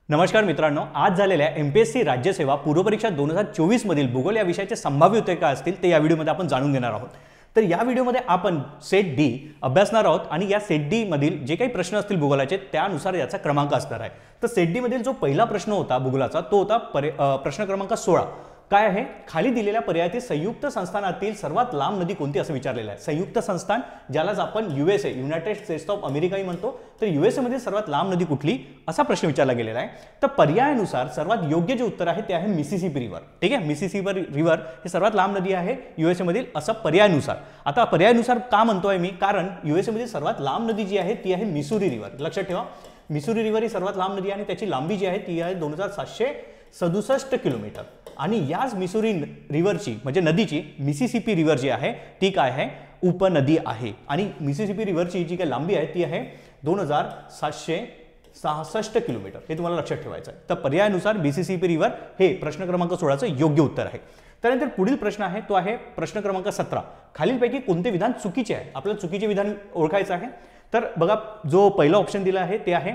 नमस्कार मित्रांनो, आज झालेल्या एमपीएससी राज्यसेवा पूर्वपरीक्षा 2024 मधील भूगोल या विषयाचे संभाव्य उत्तर काय असतील ते या व्हिडिओमध्ये आपण जाणून घेणार आहोत। तर या व्हिडिओमध्ये आपण सेट डी अभ्यासणार आहोत आणि या सेट डी मधील जे काही प्रश्न असतील भूगोलाचे त्यानुसार याचा क्रमांक असणार आहे। तर सेट डी मधील जो पहिला प्रश्न होता भूगोलाचा तो होता प्रश्न क्रमांक 16। काय आहे, खाली दिलेल्या पर्यायातील संयुक्त संस्थानातील सर्वात लांब नदी कोणती असं विचारलेलं आहे। संयुक्त संस्थान ज्यालाच आपण यूएसए युनायटेड स्टेट्स ऑफ अमेरिकाही म्हणतो, तर यूएसए मध्ये सर्वात लांब नदी कुठली असा प्रश्न विचारला गेलेला आहे। तर पर्यायानुसार सर्वात योग्य जे उत्तर आहे ते आहे मिसिसिपी रिव्हर। ठीक आहे, मिसिसिपी रिव्हर ही सर्वात लांब नदी आहे यूएसए मधील असं पर्यायानुसार। आता पर्यायानुसार का म्हणतोय मी, कारण यूएसए मधील सर्वात लांब नदी जी आहे ती आहे मिसुरी रिव्हर। लक्षात ठेवा, मिसुरी रिव्हर ही सर्वात लांब नदी आहे आणि त्याची लांबी जी आहे ती आहे 2767 किलोमीटर। आणि याच मिसुरी रिव्हरची म्हणजे नदीची मिसिसिपी रिव्हर जी आहे ती काय आहे, उपनदी आहे। आणि मिसिसिपी रिव्हरची जी काही लांबी आहे ती आहे 2766 किलोमीटर। हे तुम्हाला लक्षात ठेवायचं आहे। तर पर्यायानुसार मिसिसिपी रिव्हर हे प्रश्न क्रमांक 16 चं योग्य उत्तर आहे। त्यानंतर पुढील प्रश्न आहे तो आहे प्रश्न क्रमांक 17। खालीलपैकी कोणते विधान चुकीचे आहे, आपल्याला चुकीचे विधान ओळखायचं आहे। तर बघा, जो पहिला ऑप्शन दिला आहे ते आहे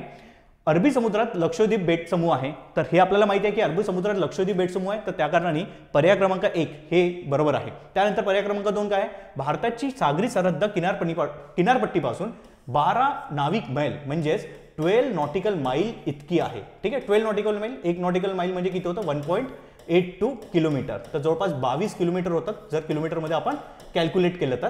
अरबी समुद्रात लक्षद्वीप बेट समूह आहे। तर हे आपल्याला माहिती आहे की अरबी समुद्रात लक्षद्वीप बेट समूह आहे, तर त्या कारणाने पर्याय क्रमांक 1 हे बरोबर आहे। त्यानंतर पर्याय क्रमांक 2 काय आहे, भारताची सागरी सरहद्द किनारपट्टीपासून 12 नाविक मैल म्हणजेच 12 नॉटिकल माइल इतकी आहे। ठीक आहे, 12 नॉटिकल माइल, 1 नॉटिकल माइल म्हणजे किती होतं 1.82 किलोमीटर। तर जवळपास 22 किलोमीटर होतं जर किलोमीटरमध्ये आपण कॅल्क्युलेट केलं तर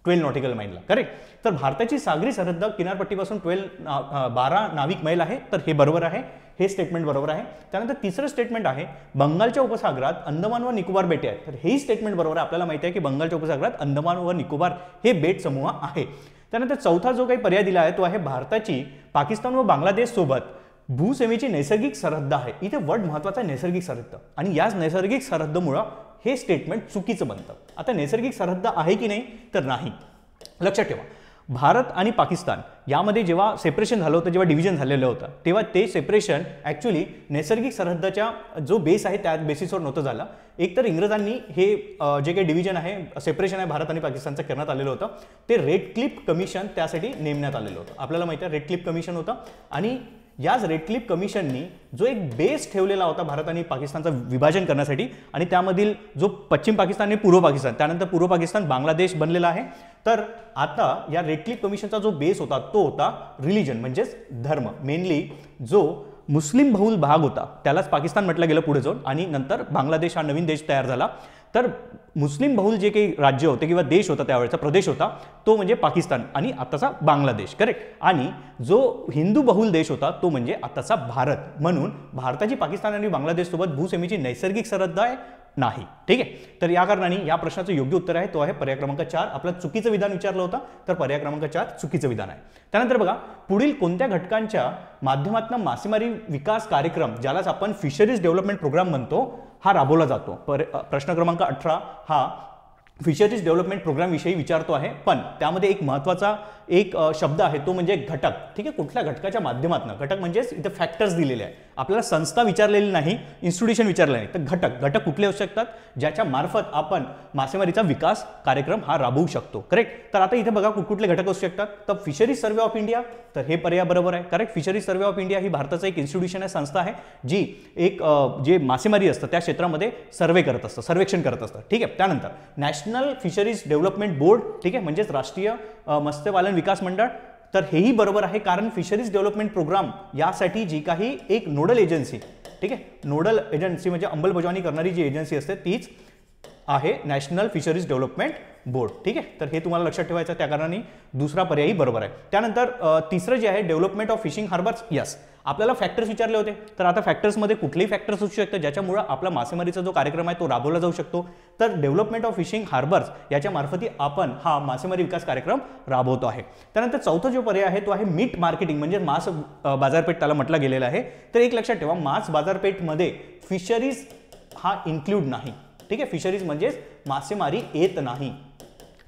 12 नॉटिकल माइलला। करेक्ट, तर भारताची सागरी सरहद्द किनारपट्टीपासून 12 नाविक मैल आहे, तर हे बरोबर आहे, हे स्टेटमेंट बरोबर आहे। त्यानंतर तिसरं स्टेटमेंट आहे बंगालच्या उपसागरात अंदमान व निकोबार बेटे आहेत, तर हेही स्टेटमेंट बरोबर आहे। आपल्याला माहिती आहे की बंगालच्या उपसागरात अंदमान व निकोबार हे बेट समूह आहे। त्यानंतर चौथा जो काही पर्याय दिला आहे तो आहे भारताची पाकिस्तान व बांगलादेश सोबत भूसेमेची नैसर्गिक सरहद्द आहे। इथे वर्ड महत्वाचा नैसर्गिक सरहद्द, आणि याच नैसर्गिक सरहद्दमुळे हे स्टेटमेंट चुकीचं बनतं। आता नैसर्गिक सरहद्द आहे की नाही, तर नाही। लक्षात ठेवा, भारत आणि पाकिस्तान यामध्ये जेव्हा सेपरेशन झालं होतं, जेव्हा डिव्हिजन झालेलं होतं, तेव्हा ते सेपरेशन ॲक्च्युली नैसर्गिक सरहद्दाच्या जो बेस आहे त्या बेसिसवर नव्हतं झालं। एकतर इंग्रजांनी हे जे काही डिव्हिजन आहे, सेपरेशन आहे भारत आणि पाकिस्तानचं करण्यात आलेलं होतं, ते रेडक्लिफ कमिशन त्यासाठी नेमण्यात आलेलं होतं। आपल्याला माहिती आहे रेडक्लिफ कमिशन होतं, आणि याच रेडक्लिफ कमिशननी जो एक बेस ठेवलेला होता भारत आणि पाकिस्तानचं विभाजन करण्यासाठी, आणि त्यामधील जो पश्चिम पाकिस्तान आणि पूर्व पाकिस्तान, त्यानंतर पूर्व पाकिस्तान बांगलादेश बनलेला आहे। तर आता या रेडक्लिफ कमिशनचा जो बेस होता तो होता रिलिजन म्हणजेच धर्म। मेनली जो मुस्लिम बहुल भाग होता त्यालाच पाकिस्तान म्हटलं गेलं पुढे जाऊन, आणि नंतर बांगलादेश हा नवीन देश तयार झाला। तर मुस्लिम बहुल जे काही राज्य होते किंवा देश होता त्यावेळेचा प्रदेश होता तो म्हणजे पाकिस्तान आणि आताचा बांगलादेश। करेक्ट, आणि जो हिंदू बहुल देश होता तो म्हणजे आताचा भारत। म्हणून भारताची पाकिस्तान आणि बांगलादेश सोबत भूसेमेची नैसर्गिक सरहद्द आहे नाही। ठीक आहे, तर या कारणाने या प्रश्नाचं योग्य उत्तर आहे तो आहे पर्याय क्रमांक 4। आपलं चुकीचं विधान विचारलं होतं, तर पर्याय क्रमांक 4 चुकीचं विधान आहे। त्यानंतर बघा, पुढील कोणत्या घटकांच्या माध्यमातून मासेमारी विकास कार्यक्रम ज्यालाच आपण फिशरीज डेव्हलपमेंट प्रोग्राम म्हणतो हा राबवला जातो। प्रश्न क्रमांक 18 हा फिशरीज डेव्हलपमेंट प्रोग्राम विषयी विचारतो आहे, पण त्यामध्ये एक महत्त्वाचा शब्द आहे तो म्हणजे घटक। ठीक आहे, कुठल्या घटकाच्या माध्यमातून, घटक म्हणजेच इथे फॅक्टर्स दिलेले आहे, आपल्याला संस्था विचारलेली नाही, इन्स्टिट्यूशन विचारलं नाही, तर घटक कुठले असू शकतात ज्याच्या मार्फत आपण मासेमारीचा विकास कार्यक्रम हा राबवू शकतो। करेक्ट, तर आता इथे बघा कुठले घटक असू शकतात, तर फिशरीज सर्वे ऑफ इंडिया, तर हे पर्याय बरोबर आहे। Correct, fisheries survey of India ही भारताचं एक इन्स्टिट्यूशन आहे, संस्था आहे जी एक जे मासेमारी असतं त्या क्षेत्रामध्ये सर्वे करत असतं, सर्वेक्षण करत असतं। ठीक आहे, त्यानंतर नॅशनल फिशरीज डेव्हलपमेंट बोर्ड, ठीक आहे, म्हणजेच राष्ट्रीय मत्स्यपालन विकास मंडळ, तर हेही बरोबर आहे, कारण फिशरीज डेव्हलपमेंट प्रोग्राम यासाठी जी काही एक नोडल एजन्सी, ठीक आहे, नोडल एजन्सी म्हणजे अंमलबजावणी करणारी जी एजन्सी असते तीच आहे नॅशनल फिशरीज डेव्हलपमेंट बोर्ड। ठीक आहे, तर हे तुम्हाला लक्षात ठेवायचं, त्या कारणाने दुसरा पर्यायही बरोबर आहे। त्यानंतर तिसरं जे आहे development of fishing harbours, yes, आपल्याला फॅक्टर्स विचारले होते, तर आता फॅक्टर्समध्ये कुठलेही फॅक्टर्स असू शकतात ज्याच्यामुळे आपला मासेमारीचा जो कार्यक्रम आहे तो राबवला जाऊ शकतो। तर डेव्हलपमेंट ऑफ फिशिंग हार्बर्स याच्या मार्फती आपण हा मासेमारी विकास कार्यक्रम राबवतो आहे। त्यानंतर चौथा जो पर्याय आहे तो आहे मीट मार्केटिंग म्हणजे मास बाजारपेठ त्याला म्हटलं गेलेलं आहे। तर एक लक्षात ठेवा, मास बाजारपेठमध्ये फिशरीज हा इन्क्लूड नाही। ठीक आहे, फिशरीज म्हणजेच मासेमारी येत नाही।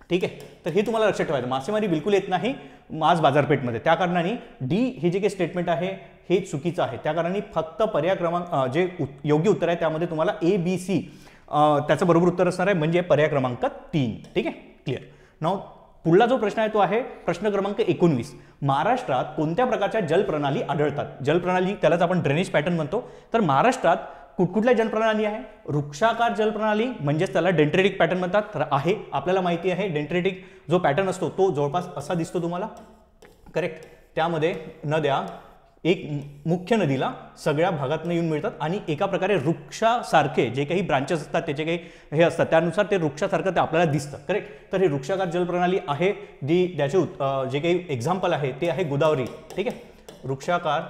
ठीक आहे, तर हे तुम्हाला लक्षात ठेवायचं, मासेमारी बिलकुल येत नाही मास बाजारपेठमध्ये, त्या कारणाने डी हे जे काही स्टेटमेंट आहे हे चुकीचं आहे। त्या कारणाने फक्त पर्याय क्रमांक जे योग्य उत्तर आहे त्यामध्ये तुम्हाला ABC त्याचं बरोबर उत्तर असणार आहे, म्हणजे पर्याय क्रमांक 3। ठीक आहे, क्लिअर। नाउ पुढला जो प्रश्न आहे तो आहे प्रश्न क्रमांक 19. महाराष्ट्रात कोणत्या प्रकारच्या जलप्रणाली आढळतात? जलप्रणाली त्यालाच आपण ड्रेनेज पॅटर्न म्हणतो. तर महाराष्ट्रात कुठकुठल्या जलप्रणाली आहे? वृक्षाकार जलप्रणाली म्हणजेच त्याला डेंड्रेटिक पॅटर्न म्हणतात. तर आहे, आपल्याला माहिती आहे डेंड्रेटिक जो पॅटर्न असतो तो जवळपास असा दिसतो तुम्हाला, करेक्ट. त्यामध्ये नद्या एक मुख्य नदीला सगळ्या भागातून येऊन मिळतात आणि एका प्रकारे वृक्षासारखे जे काही ब्रांचेस असतात त्याचे काही हे असतात त्यानुसार ते वृक्षासारखं ते आपल्याला दिसतं, करेक्ट. तर हे वृक्षाकार जलप्रणाली आहे. ज्याचे जे काही एक्झाम्पल आहे ते आहे गोदावरी, ठीक आहे. वृक्षाकार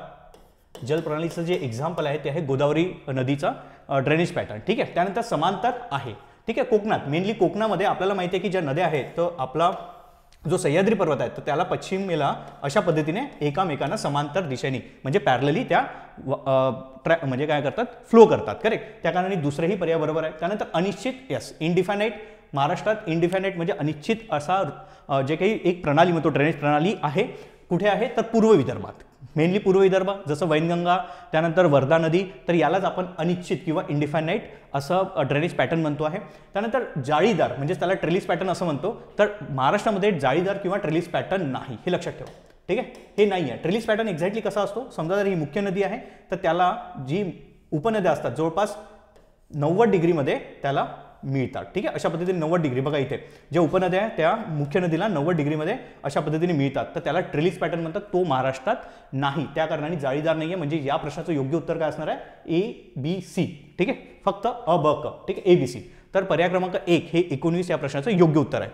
जलप्रणालीचं जे एक्झाम्पल आहे ते आहे गोदावरी नदीचा ड्रेनेज पॅटर्न, ठीक आहे. त्यानंतर समांतर आहे, ठीक आहे. कोकणात मेनली कोकणामध्ये आपल्याला माहिती आहे की ज्या नद्या आहेत तर आपला जो सह्याद्री पर्वत आहे तर त्याला पश्चिमेला अशा पद्धतीने एकामेकांना समांतर दिशेने म्हणजे पॅरलली त्या म्हणजे काय करतात, फ्लो करतात, करेक्ट. त्या कारणाने दुसरेही पर्याय बरोबर आहे. त्यानंतर अनिश्चित, यस, इनडिफायनाइट. महाराष्ट्रात इनडिफायनाइट म्हणजे अनिश्चित असा जे काही एक प्रणाली म्हणतो ड्रेनेज प्रणाली आहे. कुठे आहे? तर पूर्व विदर्भात, मेनली पूर्व विदर्भ, जसं वैनगंगा त्यानंतर वर्धा नदी, तर यालाच आपण अनिश्चित किंवा इनडिफायनाइट असं ड्रेनेज पॅटर्न म्हणतो आहे. त्यानंतर जाळीदार म्हणजे त्याला ट्रेलिस पॅटर्न असं म्हणतो. तर महाराष्ट्रामध्ये जाळीदार किंवा ट्रेलिस पॅटर्न नाही, हे लक्षात ठेवा, ठीक आहे. हे नाही आहे. ट्रेलिस पॅटर्न एक्झॅक्टली कसा असतो? समजा जर ही मुख्य नदी आहे तर त्याला जी उपनद्या असतात जवळपास 90 डिग्रीमध्ये त्याला मिळतात, ठीक आहे. अशा पद्धतीने 90 डिग्री, बघा इथे ज्या उपनद्या आहेत त्या मुख्य नदीला 90 डिग्रीमध्ये अशा पद्धतीने मिळतात, तर त्याला ट्रेलिस पॅटर्न म्हणतात. तो महाराष्ट्रात नाही, त्या कारणाने जाळीदार नाही आहे. म्हणजे या प्रश्नाचं योग्य उत्तर काय असणार आहे? ABC, ठीक आहे. फक्त अ ब क, ठीक आहे, ABC. तर पर्याय क्रमांक 1 हे 19 या प्रश्नाचं योग्य उत्तर आहे.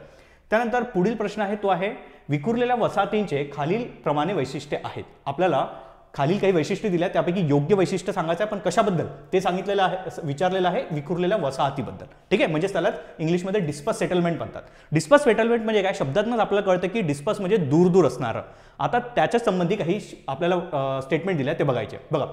त्यानंतर पुढील प्रश्न आहे तो आहे विखुरलेल्या वसाहतींचे खालील प्रमाणे वैशिष्ट्ये आहेत. आपल्याला खालील काही वैशिष्ट्ये दिल्या त्यापैकी योग्य वैशिष्ट्य सांगायचं आहे, पण कशाबद्दल ते सांगितलेलं आहे, विचारलेलं आहे विखुरलेल्या वसाहतीबद्दल, ठीक आहे. म्हणजे त्याला इंग्लिशमध्ये डिस्पर्स सेटलमेंट म्हणतात. डिस्पर्स सेटलमेंट म्हणजे काय? शब्दातूनच आपल्याला कळतं की डिस्पर्स म्हणजे दूर दूर असणारं. आता त्याच्या संबंधी काही आपल्याला स्टेटमेंट दिल्या ते बघायचे. बघा,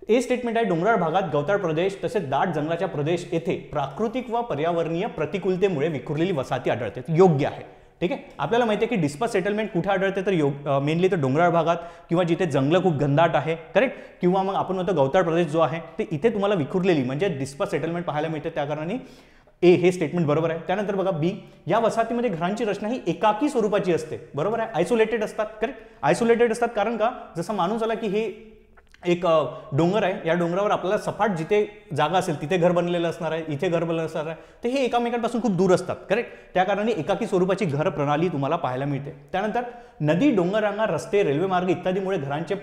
ए स्टेटमेंट आहे डोंगराळ भागात गवताळ प्रदेश तसेच दाट जंगलाच्या प्रदेश येथे प्राकृतिक व पर्यावरणीय प्रतिकूलतेमुळे विखुरलेली वसाहती आढळते. योग्य आहे, ठीक आहे. आपल्याला माहिती आहे की डिस्पर्स सेटलमेंट कुठे आढळते? तर मेनली तर डोंगराळ भागात किंवा जिथे जंगलं खूप घनदाट आहे, करेक्ट. किंवा मग आपण म्हणतो गवताळ प्रदेश जो आहे ते इथे तुम्हाला विखुरलेली म्हणजे डिस्पर्स सेटलमेंट पाहायला मिळते. त्या कारणाने ए हे स्टेटमेंट बरोबर आहे. त्यानंतर बघा बी, या वसाहतीमध्ये घरांची रचना ही एकाकी स्वरूपाची असते, बरोबर आहे. आयसोलेटेड असतात, करेक्ट. आयसोलेटेड असतात कारण का? जसं मानून चला की हे एक डोंगर आहे, या डोंगरावर आपल्याला सपाट जिथे जागा असेल तिथे घर बनलेलं असणार आहे, इथे घर बनलेलं असणार आहे, तर हे एकामेकांपासून खूप दूर असतात, करेक्ट. त्या कारणाने एकाकी स्वरूपाची घर प्रणाली तुम्हाला पाहायला मिळते. त्यानंतर नदी, डोंगररांगा, रस्ते, रेल्वे मार्ग इत्यादीमुळे घरांचे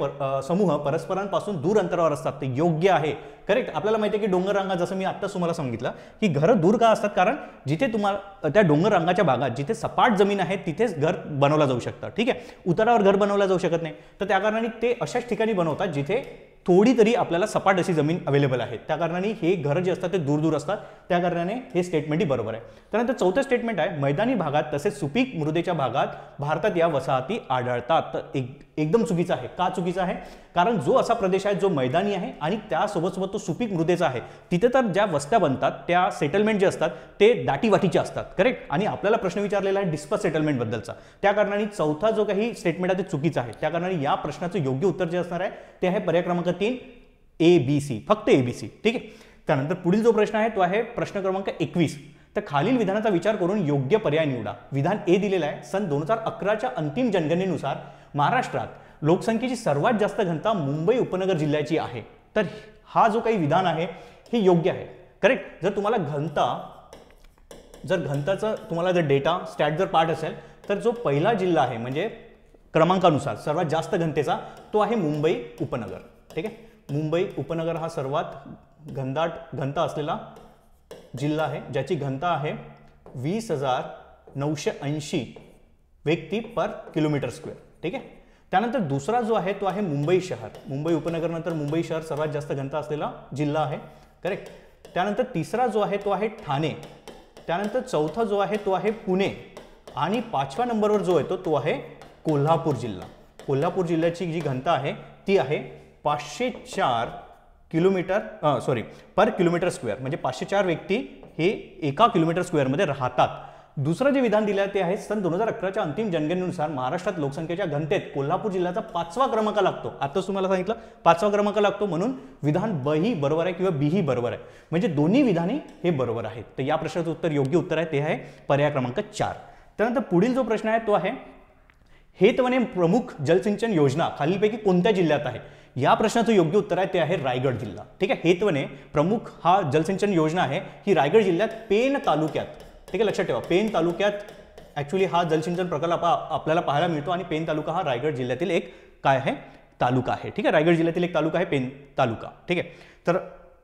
समूह परस्परांपासून दूर अंतरावर असतात. ते योग्य आहे, करेक्ट. आपल्याला माहिती आहे की डोंगररांगा, जसं मी आत्ताच तुम्हाला सांगितलं की घरं दूर का असतात? कारण जिथे तुम्हाला त्या डोंगररांगाच्या भागात जिथे सपाट जमीन आहे तिथेच घर बनवलं जाऊ शकतं, ठीक आहे. उतारावर घर बनवलं जाऊ शकत नाही, तर त्या कारणाने ते अशाच ठिकाणी बनवतात जिथे थोडी तरी आपल्याला सपाट अशी जमीन अवेलेबल आहे. त्या कारणाने हे घरं जे असतात ते दूर दूर असतात. त्या कारणाने हे स्टेटमेंटही बरोबर आहे. त्यानंतर चौथं स्टेटमेंट आहे मैदानी भागात तसेच सुपीक मृदेच्या भागात भारतात या वसाहती आढळतात. तर एकदम चुकीचं आहे. का चुकीचं आहे? कारण जो असा प्रदेश आहे जो मैदानी आहे आणि त्यासोबत सोबत तो सुपीक मृदेचा आहे, तिथे तर ज्या वस्त्या बनतात त्या सेटलमेंट जे असतात ते दाटीवाटीचे असतात, करेक्ट. आणि आपल्याला प्रश्न विचारलेला आहे डिस्पर्स सेटलमेंट बद्दलचा. त्या कारणाने चौथा जो काही स्टेटमेंट आहे ते चुकीचं आहे. त्या कारणाने या प्रश्नाचं योग्य उत्तर जे असणार आहे ते आहे पर्याय क्रमांक 3 ABC, फक्त ABC, ठीक आहे. त्यानंतर पुढील जो प्रश्न आहे तो आहे प्रश्न क्रमांक 21. तर खालील विधानाचा विचार करून योग्य पर्याय निवडा. विधान ए दिलेला आहे सन 2011च्या अंतिम जनगणनेनुसार महाराष्ट्रात लोकसंख्येची सर्वात जास्त घनता मुंबई उपनगर जिल्ह्याची आहे. तर हा जो काही विधान आहे हे योग्य आहे, करेक्ट. जर तुम्हाला घनताचं तुम्हाला जर डेटा स्टॅट जर पार्ट असेल तर जो पहिला जिल्हा आहे म्हणजे क्रमांकानुसार सर्वात जास्त घनतेचा तो आहे मुंबई उपनगर, ठीक आहे. मुंबई उपनगर हा सर्वात घनता असलेला जिल्हा आहे ज्याची घनता आहे 20,980 व्यक्ती पर किलोमीटर स्क्वेअर, ठीक आहे. त्यानंतर दुसरा जो आहे तो आहे मुंबई शहर. मुंबई उपनगर नंतर मुंबई शहर सर्वात जास्त घनता असलेला जिल्हा आहे, करेक्ट. त्यानंतर तिसरा जो आहे तो आहे ठाणे. त्यानंतर चौथा जो आहे तो आहे पुणे आणि 5व्या नंबरवर जो येतो तो आहे कोल्हापूर जिल्हा. कोल्हापूर जिल्ह्याची जी घनता आहे ती आहे 504 पर किलोमीटर स्क्वेअर, म्हणजे 504 व्यक्ती हे एका किलोमीटर स्क्वेअरमध्ये राहतात. दुसरं जे विधान दिलं ते आहे सन 2011च्या अंतिम जनगणनेनुसार महाराष्ट्रात लोकसंख्येच्या घनतेत कोल्हापूर जिल्ह्याचा 5वा क्रमांक लागतो. आताच तुम्हाला सांगितलं 5वा क्रमांक लागतो, म्हणून विधान ब ही बरोबर आहे किंवा बी ही बरोबर आहे. म्हणजे दोन्ही विधाने हे बरोबर आहेत. तर या प्रश्नाचं उत्तर योग्य उत्तर आहे ते आहे पर्याय क्रमांक 4. त्यानंतर पुढील जो प्रश्न आहे तो आहे हेतवने प्रमुख जलसिंचन योजना खालीलपैकी कोणत्या जिल्ह्यात आहे? या प्रश्नाचं योग्य उत्तर आहे ते आहे रायगड जिल्हा. ठीक आहे, हेतवने प्रमुख हा जलसिंचन योजना आहे ही रायगड जिल्ह्यात पेन तालुक्यात, ठीक आहे, लक्षात ठेवा पेन तालुक्यात ॲक्च्युली हा जलसिंचन प्रकल्प आपल्याला पाहायला मिळतो आणि पेन तालुका हा रायगड जिल्ह्यातील एक काय आहे तालुका आहे. ठीक आहे, रायगड जिल्ह्यातील एक तालुका आहे पेन तालुका. ठीक आहे, तर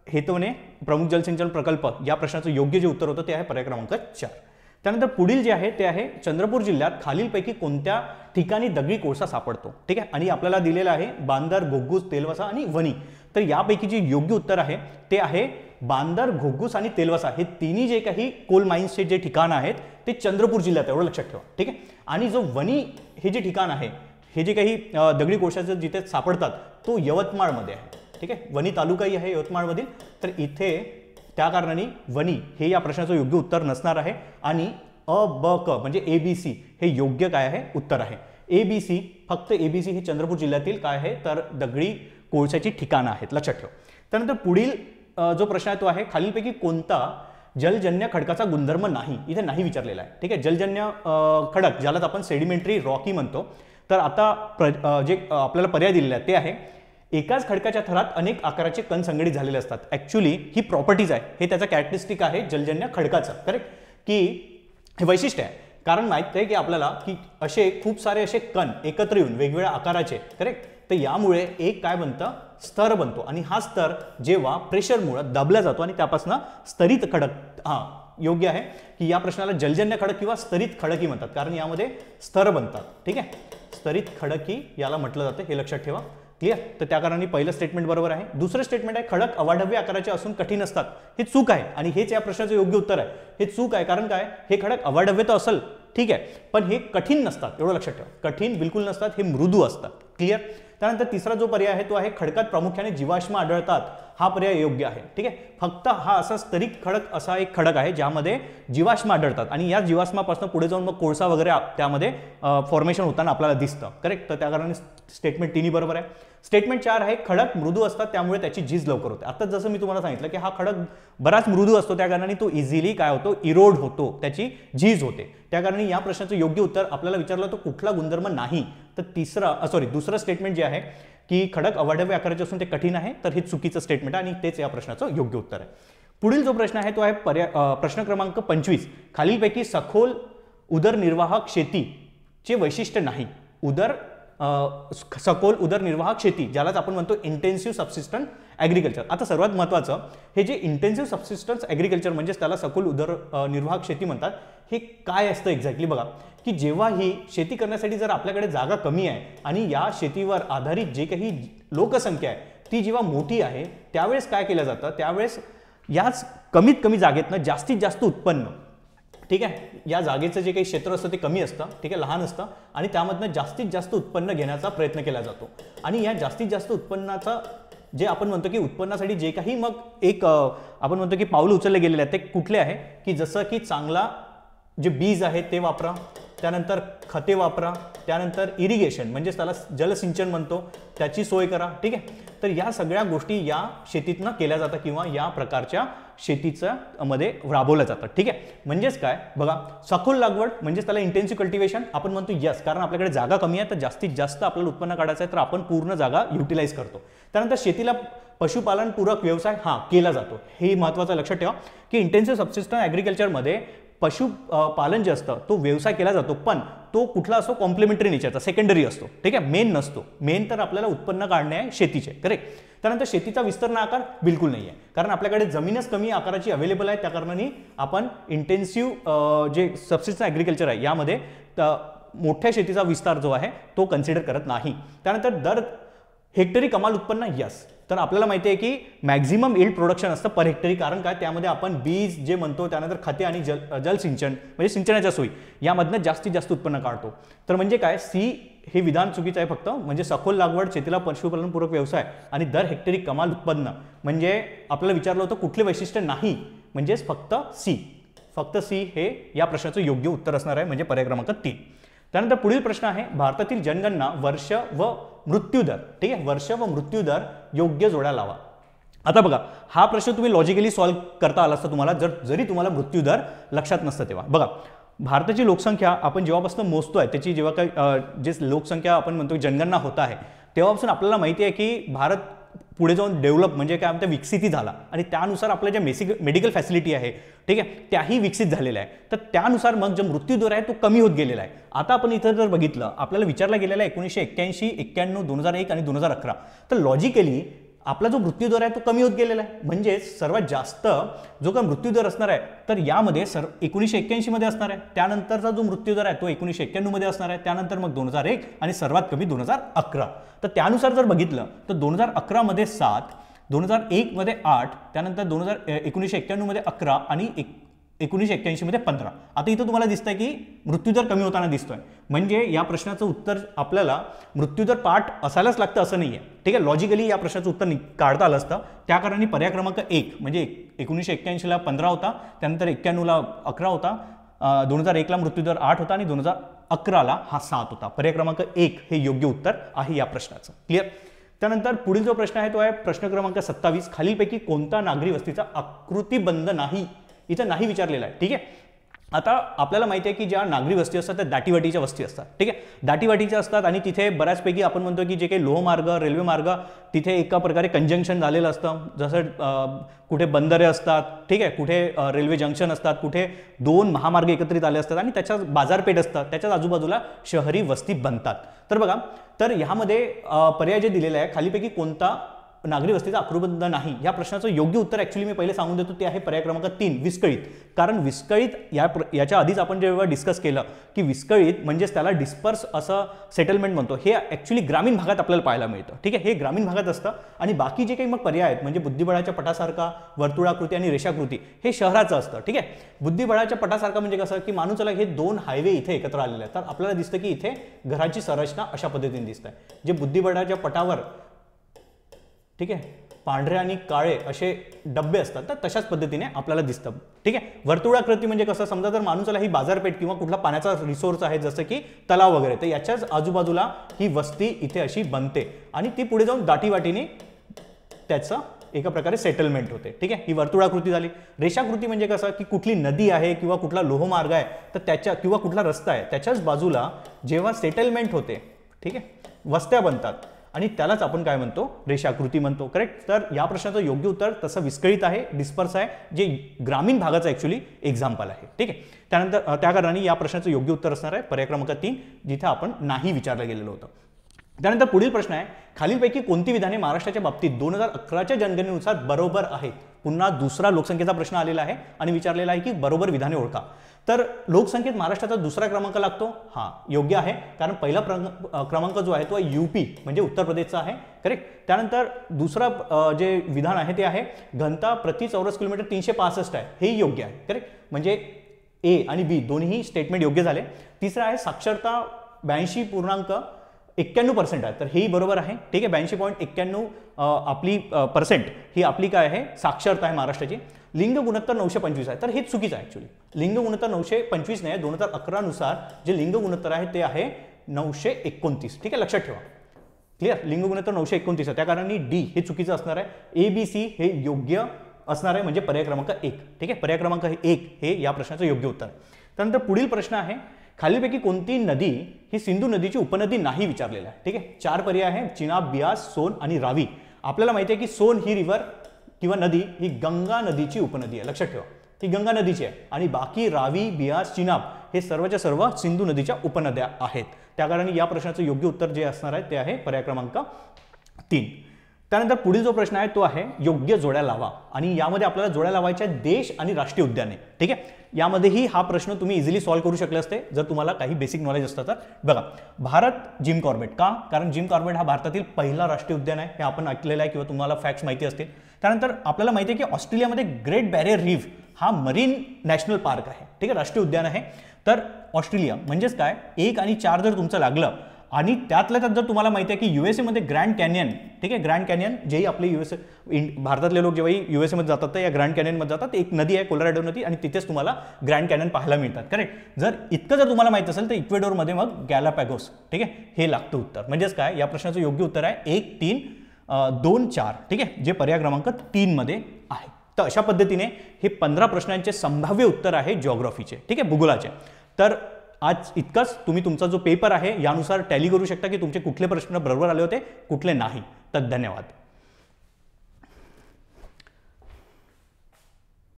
हेतवने प्रमुख जलसिंचन प्रकल्प या प्रश्नाचं योग्य जे उत्तर होतं ते आहे पर्याय क्रमांक 4. त्यानंतर पुढील जे आहे ते आहे चंद्रपूर जिल्ह्यात खालीलपैकी कोणत्या ठिकाणी दगडी कोळसा सापडतो? ठीक आहे, आणि आपल्याला दिलेलं आहे बांदर, घुग्गुस, तेलवसा आणि वणी. तर यापैकी जे योग्य उत्तर आहे ते आहे बांदर, घुग्गुस आणि तेलवसा हे तिन्ही जे काही कोल माइन्सचे जे ठिकाण आहेत ते चंद्रपूर जिल्ह्यात, एवढं लक्षात ठेवा. ठीक आहे, आणि जो वणी हे जे ठिकाण आहे हे जे काही दगडी कोळशाचं जिथे सापडतात तो यवतमाळमध्ये आहे. ठीक आहे, वणी तालुकाही आहे यवतमाळमधील. तर इथे त्या कारणाने वणी हे या प्रश्नाचं योग्य उत्तर नसणार आहे आणि अ ब क म्हणजे ABC हे योग्य काय आहे उत्तर आहे. ABC फक्त ABC हे चंद्रपूर जिल्ह्यातील काय आहे तर दगडी कोळशाची ठिकाणं आहेत, लक्षात ठेवा. त्यानंतर पुढील जो प्रश्न आहे तो आहे खालीलपैकी कोणता जलजन्य खडकाचा गुणधर्म नाही? इथे नाही विचारलेला आहे. ठीक आहे, जलजन्य खडक ज्यालाच आपण सेडिमेंटरी रॉकी म्हणतो. तर आता जे आपल्याला पर्याय दिलेले आहेत ते आहे एकाच खडकाच्या थरात अनेक आकाराचे कण संघटित झालेले असतात. ॲक्च्युली ही प्रॉपर्टीज आहे, हे त्याचा कॅरेक्टरिस्टिक आहे जलजन्य खडकाचं, करेक्ट, की हे वैशिष्ट्य आहे. कारण माहिती आहे की आपल्याला की असे खूप सारे असे कण एकत्र येऊन वेगवेगळ्या आकाराचे, करेक्ट, तर यामुळे एक काय बनतं स्तर बनतो आणि हा स्तर जेव्हा प्रेशरमुळे दाबला जातो आणि त्यापासून स्तरित खडक योग्य आहे की या प्रश्नाला जलजन्य खडक किंवा स्तरित खडकही म्हणतात कारण यामध्ये स्तर बनतात. ठीक आहे, स्तरित खडकही याला म्हटलं जातं, हे लक्षात ठेवा. क्लिअर, तर त्या कारणाने पहिलं स्टेटमेंट बरोबर आहे. दुसरं स्टेटमेंट आहे खडक अवाढव्य आकाराचे असून कठीण असतात, हे चूक आहे आणि हेच या प्रश्नाचं योग्य उत्तर आहे. हे चूक आहे कारण काय हे खडक अवाढव्य तर असेल, ठीक आहे, पण हे कठीण नसतात, एवढं लक्षात ठेवा. कठीण बिलकुल नसतात, हे मृदू असतात. क्लिअर. त्यानंतर तिसरा जो पर्याय आहे तो आहे खडकात प्रामुख्याने जीवाश्म आढळतात, हा पर्याय योग्य आहे. ठीक आहे, फक्त हा असा स्तरित खडक असा एक खडक आहे ज्यामध्ये जीवाश्म आढळतात आणि या जीवाश्मापासून पुढे जाऊन मग कोळसा वगैरे त्यामध्ये फॉर्मेशन होताना आपल्याला दिसतं, करेक्ट. तर त्या कारणाने स्टेटमेंट 3 बरोबर आहे. स्टेटमेंट 4 आहे खडक मृदू असतात त्यामुळे त्याची झीज लवकर होते. आता जसं मी तुम्हाला सांगितलं की हा खडक बराच मृदू असतो त्या कारणाने तो इझिली काय होतो इरोड होतो, त्याची झीज होते. त्या कारणाने या प्रश्नाचं योग्य उत्तर आपल्याला विचारलं तो कुठला गुणधर्म नाही तर दुसरं स्टेटमेंट जे आहे की खडक अवाढव्य आकाराचे असून ते कठीण आहे, तर हे चुकीचं स्टेटमेंट आहे आणि तेच या प्रश्नाचं योग्य उत्तर आहे. पुढील जो प्रश्न आहे तो आहे प्रश्न क्रमांक 25 खालीलपैकी सखोल उदरनिर्वाहक शेतीचे वैशिष्ट्य नाही. सखोल उदरनिर्वाहक शेती ज्यालाच आपण म्हणतो इंटेन्सिव्ह सबसिस्टन्स ॲग्रिकल्चर. आता सर्वात महत्त्वाचं हे जे इंटेन्सिव्ह सबसिस्टन्स ॲग्रिकल्चर म्हणजेच त्याला सखोल उदरनिर्वाहक शेती म्हणतात, हे काय असतं एक्झॅक्टली बघा की जेव्हा ही शेती करण्यासाठी जर आपल्याकडे जागा कमी आहे आणि या शेतीवर आधारित जे काही लोकसंख्या आहे ती जेव्हा मोठी आहे त्यावेळेस काय केलं जातं, त्यावेळेस याच कमीत कमी जागेतनं जास्तीत जास्त उत्पन्न, ठीक आहे, या जागेचं जे काही क्षेत्र असतं ते कमी असतं, ठीक आहे, लहान असतं आणि त्यामधनं जास्तीत जास्त उत्पन्न घेण्याचा प्रयत्न केला जातो. आणि या जास्तीत जास्त उत्पन्नाचा जे आपण म्हणतो की उत्पन्नासाठी जे काही मग एक आपण म्हणतो की पाऊल उचलले गेलेले आहेत ते कुठले आहे की जसं की चांगला जे बीज आहे ते वापरा, त्यानंतर खते वापरा, त्यानंतर इरिगेशन म्हणजेच त्याला जलसिंचन म्हणतो त्याची सोय करा. ठीक आहे, तर या सगळ्या गोष्टी या शेतीतनं केल्या जातात किंवा या प्रकारच्या शेतीचं मध्ये राबवल्या जातात. ठीक आहे, म्हणजेच काय बघा सखोल लागवड म्हणजेच त्याला इंटेन्सिव्ह कल्टिवेशन आपण म्हणतो यस, कारण आपल्याकडे जागा कमी आहे तर जास्तीत जास्त आपल्याला उत्पन्न काढायचं आहे तर आपण पूर्ण जागा युटिलाइज करतो. त्यानंतर शेतीला पशुपालन पूरक व्यवसाय केला जातो, हे महत्त्वाचं लक्षात ठेवा की इंटेन्सिव्ह सबसिस्टन्स ॲग्रिकल्चरमध्ये पशुपालन जे असतं तो व्यवसाय केला जातो पण तो कुठला असतो कॉम्प्लिमेंटरी नेचरचा, सेकंडरी असतो. ठीक आहे, मेन नसतो. मेन तर आपल्याला उत्पन्न काढणे आहे शेतीचे, करेक्ट. त्यानंतर शेतीचा विस्तीर्ण आकार बिलकुल नाही आहे कारण आपल्याकडे जमीनच कमी आकाराची अवेलेबल आहे, त्या कारणाने आपण इंटेन्सिव्ह जे सबसिस्टन्स ॲग्रिकल्चर आहे यामध्ये मोठ्या शेतीचा विस्तार जो आहे तो कन्सिडर करत नाही. त्यानंतर दर हेक्टरी कमाल उत्पन्न यस, तर आपल्याला माहिती आहे की मॅक्झिमम इल्ड प्रोडक्शन असतं पर हेक्टरी कारण काय त्यामध्ये आपण बीज जे म्हणतो त्यानंतर खते आणि जलसिंचन म्हणजे सिंचनाच्या सोयी यामधनं जास्तीत जास्त उत्पन्न काढतो. तर म्हणजे काय सी हे विधान चुकीचं आहे फक्त, म्हणजे सखोल लागवड शेतीला पशुपालन पूरक व्यवसाय आणि दर हेक्टरी कमाल उत्पन्न म्हणजे आपल्याला विचारलं होतं कुठले वैशिष्ट्य नाही म्हणजेच फक्त सी हे या प्रश्नाचं योग्य उत्तर असणार आहे म्हणजे पर्याय क्रमांक 3. त्यानंतर पुढील प्रश्न आहे भारतातील जनगणना वर्ष व मृत्यूदर, ठीक आहे, वर्ष व मृत्यूदर योग्य जोड्या लावा. आता बघा हा प्रश्न तुम्ही लॉजिकली सॉल्व्ह करता आला असता तुम्हाला जरी तुम्हाला मृत्यूदर लक्षात नसतं तेव्हा. बघा भारताची लोकसंख्या आपण जेव्हापासून मोजतोय, त्याची जेव्हा काही जे लोकसंख्या आपण म्हणतो जनगणना होत आहे तेव्हापासून आपल्याला माहिती आहे की भारत पुढे जाऊन डेव्हलप म्हणजे काय म्हणते विकसितही झाला आणि त्यानुसार आपल्या ज्या मेडिकल फॅसिलिटी आहे, ठीक आहे, त्याही विकसित झालेल्या आहे. तर त्यानुसार मग जो मृत्यूदर आहे तो कमी होत गेलेला आहे. आता आपण इथं जर बघितलं, आपल्याला विचारला गेलेला आहे 1981, 91, 2001 आणि 2011. तर लॉजिकली आपला जो मृत्यूदर आहे तो कमी होत गेलेला आहे. म्हणजे सर्वात जास्त जो काही मृत्यूदर असणार आहे तर यामध्ये 1981 मध्ये असणार आहे, त्यानंतरचा जो मृत्यूदर आहे तो 1991 मध्ये असणार आहे, त्यानंतर मग 2001 आणि सर्वात कमी 2011. तर त्यानुसार जर बघितलं तर 2011 मध्ये 7, 2001 मध्ये 8, त्यानंतर 1991 मध्ये 11 आणि 1981 मध्ये 15. आता इथं तुम्हाला दिसतंय की मृत्यूदर कमी होताना दिसतोय. म्हणजे या प्रश्नाचं उत्तर आपल्याला मृत्यूदर पाठ असायलाच लागतं असं नाहीये, ठीक आहे. लॉजिकली या प्रश्नाचं उत्तर काढता आलं असतं. त्या कारणाने पर्याय क्रमांक 1 म्हणजे 1981 ला 15 होता, त्यानंतर 91 ला 11 होता, 2001 ला मृत्यूदर 8 होता आणि 2011 ला हा 7 होता. पर्याय क्रमांक 1 हे योग्य उत्तर आहे या प्रश्नाचं. क्लिअर. त्यानंतर पुढील जो प्रश्न आहे तो आहे प्रश्न क्रमांक 27. खालीलपैकी कोणता नागरी वस्तीचा आकृतिबंध नाही, इथं नाही विचारलेला आहे, ठीक आहे. आता आपल्याला माहिती आहे की ज्या नागरी वस्ती असतात त्या दाटीवाटीच्या वस्ती असतात, ठीक आहे. दाटीवाटीच्या असतात आणि तिथे बऱ्याचपैकी आपण म्हणतो की जे काही लोहमार्ग, रेल्वे मार्ग तिथे एका प्रकारे कंजंक्शन झालेलं असतं. जसं कुठे बंदरे असतात, ठीक आहे, कुठे रेल्वे जंक्शन असतात, कुठे 2 महामार्ग एकत्रित आले असतात आणि त्याच्या बाजारपेठ असतात, त्याच्याच आजूबाजूला शहरी वस्ती बनतात. तर बघा, तर ह्यामध्ये पर्याय जे दिलेला आहे खालीपैकी कोणता नागरी वस्तीचा आकृतिबंध नाही, या प्रश्नाचं योग्य उत्तर ॲक्च्युली मी पहिले सांगून देतो, ते आहे पर्याय क्रमांक 3 विस्कळीत. कारण विस्कळीत याच्या आधीच आपण जेव्हा डिस्कस केलं की विस्कळीत म्हणजेच त्याला डिस्पर्स असं सेटलमेंट म्हणतो, हे ॲक्च्युली ग्रामीण भागात आपल्याला पाहायला मिळतं, ठीक आहे. हे ग्रामीण भागात असतं आणि बाकी जे काही मग पर्याय आहेत म्हणजे बुद्धिबळाच्या पटासारखा, वर्तुळाकृती आणि रेषाकृती हे शहराचं असतं, ठीक आहे. बुद्धिबळाच्या पटासारखा म्हणजे कसं की मानून चला हे 2 हायवे इथे एकत्र आलेले आहेत, तर आपल्याला दिसतं की इथे घराची संरचना अशा पद्धतीने दिसत आहे. जे बुद्धिबळाच्या पटावर, ठीक आहे, पांढरे आणि काळे असे डब्बे असतात, तर तशाच पद्धतीने आपल्याला दिसतं, ठीक आहे. वर्तुळाकृती म्हणजे कसं, समजा जर माणूस चला ही बाजारपेठ किंवा कुठला पाण्याचा रिसोर्स आहे जसं की तलाव वगैरे, तर याच्याच आजूबाजूला ही वस्ती इथे अशी बनते आणि ती पुढे जाऊन दाटीवाटीने त्याचं एका प्रकारे सेटलमेंट होते, ठीक आहे. ही वर्तुळाकृती झाली. रेषाकृती म्हणजे कसं की कुठली नदी आहे किंवा कुठला लोहमार्ग आहे तर त्याच्या किंवा कुठला रस्ता आहे त्याच्याच बाजूला जेव्हा सेटलमेंट होते, ठीक आहे, वस्त्या बनतात आणि त्यालाच आपण काय म्हणतो, रेषाकृती म्हणतो, करेक्ट. तर या प्रश्नाचं योग्य उत्तर तसं विस्कळीत आहे, डिस्पर्स आहे, जे ग्रामीण भागाचं ॲक्च्युली एक्झाम्पल आहे, ठीक आहे. त्यानंतर त्या कारणाने या प्रश्नाचं योग्य उत्तर असणार आहे पर्याय क्रमांक 3, जिथे आपण नाही विचारलं गेलेलं होतं. त्यानंतर पुढील प्रश्न आहे खालीलपैकी कोणती विधाने महाराष्ट्राच्या बाबतीत 2011च्या जनगणनेनुसार बरोबर आहेत. पुन्हा दुसरा लोकसंख्येचा प्रश्न आलेला आहे आणि विचारलेला आहे की बरोबर विधाने ओळखा. तर लोकसंख्येत महाराष्ट्राचा दुसरा क्रमांक लागतो, हा योग्य आहे, कारण पहिला क्रमांक जो आहे तो यूपी म्हणजे उत्तर प्रदेशचा आहे, करेक्ट. त्यानंतर दुसरा जे विधान आहे ते आहे घनता प्रति चौरस किलोमीटर 365 आहे, हे योग्य आहे, करेक्ट. म्हणजे ए आणि बी दोन्ही स्टेटमेंट योग्य झाले. तिसरा आहे साक्षरता 82.91% आहे, तर हेही बरोबर आहे, ठीक आहे. 82.91 आपली % ही आपली काय आहे, साक्षरता आहे महाराष्ट्राची. लिंग गुणोत्तर 925 आहे, तर हे चुकीचं आहे ॲक्च्युली. लिंग गुणोत्तर 925 नाही, 2011 नुसार जे लिंग गुणोत्तर आहे ते आहे 929, ठीक आहे, लक्षात ठेवा. क्लिअर. लिंग गुणोत्तर 929 आहे, त्या कारणाने डी हे चुकीचं असणार आहे. ABC हे योग्य असणार आहे, म्हणजे पर्याय क्रमांक 1, ठीक आहे. पर्याय क्रमांक 1 हे या प्रश्नाचं योग्य उत्तर आहे. त्यानंतर पुढील प्रश्न आहे खालीलपैकी कोणती नदी ही सिंधू नदीची उपनदी नाही, विचारलेला आहे, ठीक आहे. 4 पर्याय आहे चिनाब, बियास, सोन आणि रावी. आपल्याला माहिती आहे की सोन ही रिव्हर किंवा नदी ही गंगा नदीची उपनदी आहे, लक्षात ठेवा, ही गंगा नदीची आहे. आणि बाकी रावी, बियास, चिनाब हे सर्वच्या सर्व सिंधू नदीच्या उपनद्या आहेत. त्या कारणाने या प्रश्नाचं योग्य उत्तर जे असणार आहे ते आहे पर्याय क्रमांक 3. त्यानंतर पुढील जो प्रश्न आहे तो आहे योग्य जोड्या लावा, आणि यामध्ये आपल्याला जोड्या लावायच्या देश आणि राष्ट्रीय उद्याने, ठीक आहे. यामध्येही हा प्रश्न तुम्ही इझिली सॉल्व्ह करू शकले असते जर तुम्हाला काही बेसिक नॉलेज असतं तर. बघा, भारत जिम कॉर्बेट का, कारण जिम कॉर्बेट हा भारतातील पहिला राष्ट्रीय उद्यान आहे, हे आपण ऐकलेलं आहे किंवा तुम्हाला फॅक्ट्स माहिती असतील. त्यानंतर आपल्याला माहिती आहे की ऑस्ट्रेलियामध्ये ग्रेट बॅरियर रीफ हा मरीन नॅशनल पार्क आहे, ठीक आहे, राष्ट्रीय उद्यान आहे. तर ऑस्ट्रेलिया म्हणजेच काय, 1 आणि 4 जर तुमचं लागलं आणि त्यातल्या त्यात जर तुम्हाला माहिती आहे की USA मध्ये ग्रँड कॅनियन, ठीक आहे, ग्रँड कॅनियन जेही आपले भारतातले लोक जेव्हा USA मध्ये जातात तर या ग्रँड कॅनियनमध्ये जातात. एक नदी आहे कोलोराडो नदी आणि तिथेच तुम्हाला ग्रँड कॅनियन पाहायला मिळतात, करेक्ट. जर इतकं जर तुम्हाला माहिती असेल तर इक्वेडोरमध्ये मग गॅलापॅगोस, ठीक आहे, हे लागतं उत्तर. म्हणजेच काय, या प्रश्नाचं योग्य उत्तर आहे 1, 3, 2, 4, ठीक आहे, जे पर्याय क्रमांक 3 मध्ये आहे. तर अशा पद्धतीने हे 15 प्रश्नांचे संभाव्य उत्तर आहे जिओग्राफीचे, ठीक आहे, भूगोलाचे. तर आज इतकंच. तुम्ही तुमचा जो पेपर आहे यानुसार टॅली करू शकता की तुमचे कुठले प्रश्न बरोबर आले होते, कुठले नाही. तर धन्यवाद.